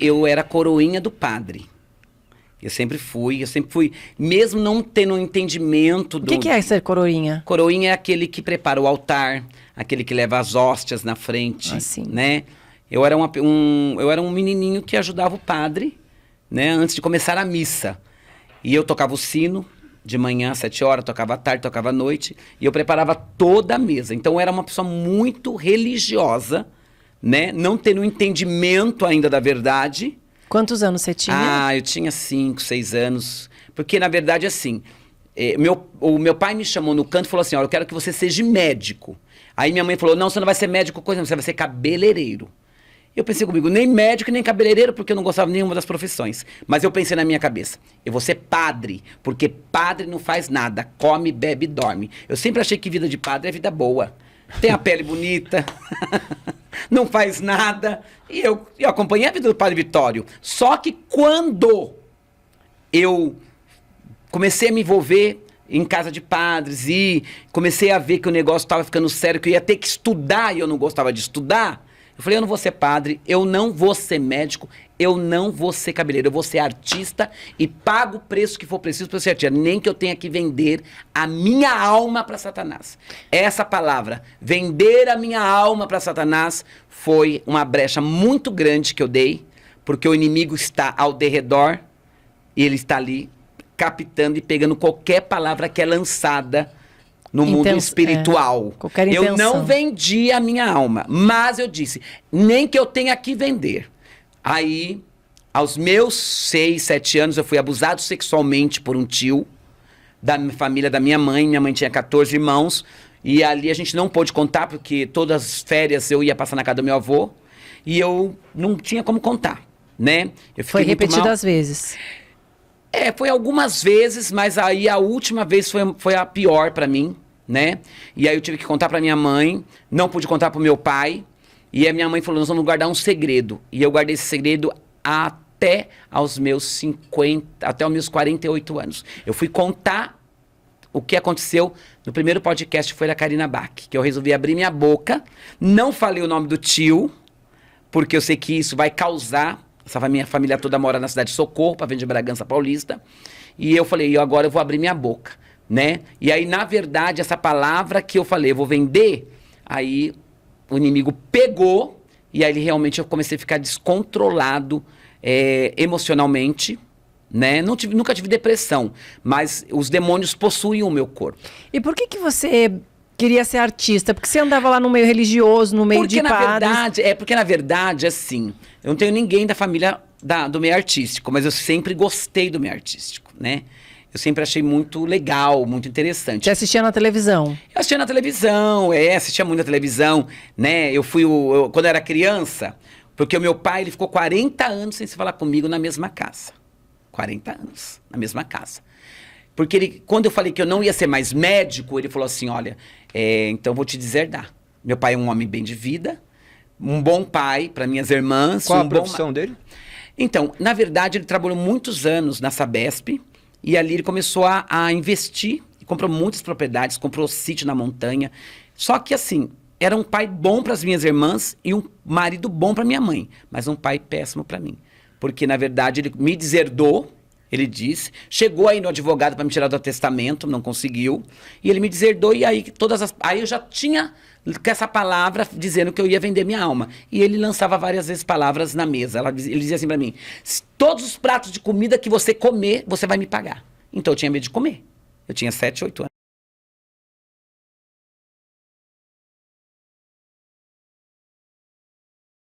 Eu era coroinha do padre. Eu sempre fui, mesmo não tendo um entendimento do... O que é ser coroinha? Coroinha é aquele que prepara o altar, aquele que leva as hóstias na frente, Assim. né? Eu era um menininho que ajudava o padre, né, antes de começar a missa. E eu tocava o sino de manhã, às 7 horas, tocava à tarde, tocava à noite, e eu preparava toda a mesa. Então eu era uma pessoa muito religiosa, né? Não tendo um entendimento ainda da verdade. Quantos anos você tinha? Ah, eu tinha 5, 6 anos. Porque, na verdade, assim, o meu pai me chamou no canto e falou assim, ó, eu quero que você seja médico. Aí minha mãe falou, não, você não vai ser médico, coisa, você vai ser cabeleireiro. Eu pensei comigo, nem médico, nem cabeleireiro, porque eu não gostava de nenhuma das profissões. Mas eu pensei na minha cabeça, eu vou ser padre, porque padre não faz nada, come, bebe e dorme. Eu sempre achei que vida de padre é vida boa. Tem a pele bonita, não faz nada. E eu acompanhei a vida do Padre Vitório. Só que quando eu comecei a me envolver em casa de padres e comecei a ver que o negócio estava ficando sério, que eu ia ter que estudar e eu não gostava de estudar, eu falei, eu não vou ser padre, eu não vou ser médico, eu não vou ser cabeleireiro, eu vou ser artista e pago o preço que for preciso para ser artista, nem que eu tenha que vender a minha alma para Satanás. Essa palavra, vender a minha alma para Satanás, foi uma brecha muito grande que eu dei, porque o inimigo está ao derredor e ele está ali captando e pegando qualquer palavra que é lançada no mundo espiritual. Qualquer eu intenção. não vendi a minha alma, mas eu disse, nem que eu tenha que vender. Aí, aos meus 6, 7 anos, eu fui abusado sexualmente por um tio da família da minha mãe. Minha mãe tinha 14 irmãos. E ali a gente não pôde contar, porque todas as férias eu ia passar na casa do meu avô. E eu não tinha como contar, né? Foi repetidas vezes. Foi algumas vezes, mas aí a última vez foi a pior pra mim, né? E aí eu tive que contar pra minha mãe, não pude contar pro meu pai. E a minha mãe falou, nós vamos guardar um segredo. E eu guardei esse segredo até os meus 48 anos. Eu fui contar o que aconteceu no primeiro podcast, que foi da Karina Bach, que eu resolvi abrir minha boca, não falei o nome do tio, porque eu sei que isso vai causar... Minha família toda mora na cidade de Socorro, para vender Bragança Paulista. E eu falei, agora eu vou abrir minha boca, né? E aí, na verdade, essa palavra que eu falei, eu vou vender, aí o inimigo pegou, e aí realmente eu comecei a ficar descontrolado emocionalmente, né? Nunca tive depressão, mas os demônios possuem o meu corpo. E por que você queria ser artista? Porque você andava lá no meio religioso, no meio de padres. Porque na verdade, assim, eu não tenho ninguém da família do meio artístico, mas eu sempre gostei do meio artístico, né? Eu sempre achei muito legal, muito interessante. Você assistia na televisão? Eu assistia na televisão, assistia muito na televisão, né? Quando eu era criança, porque o meu pai, ele ficou 40 anos sem se falar comigo na mesma casa. 40 anos, na mesma casa. Porque quando eu falei que eu não ia ser mais médico, ele falou assim, olha, então vou te deserdar. Meu pai é um homem bem de vida, um bom pai para minhas irmãs. Qual a profissão dele? Então, na verdade, ele trabalhou muitos anos na Sabesp, e ali ele começou a investir, e comprou muitas propriedades, comprou sítio na montanha. Só que assim, era um pai bom para as minhas irmãs e um marido bom para minha mãe, mas um pai péssimo para mim. Porque, na verdade, ele me deserdou. Ele disse, chegou aí no advogado para me tirar do testamento, não conseguiu, e ele me deserdou, e aí aí eu já tinha com essa palavra dizendo que eu ia vender minha alma. E ele lançava várias vezes palavras na mesa. Ele dizia assim para mim, todos os pratos de comida que você comer, você vai me pagar. Então eu tinha medo de comer. Eu tinha 7, 8 anos.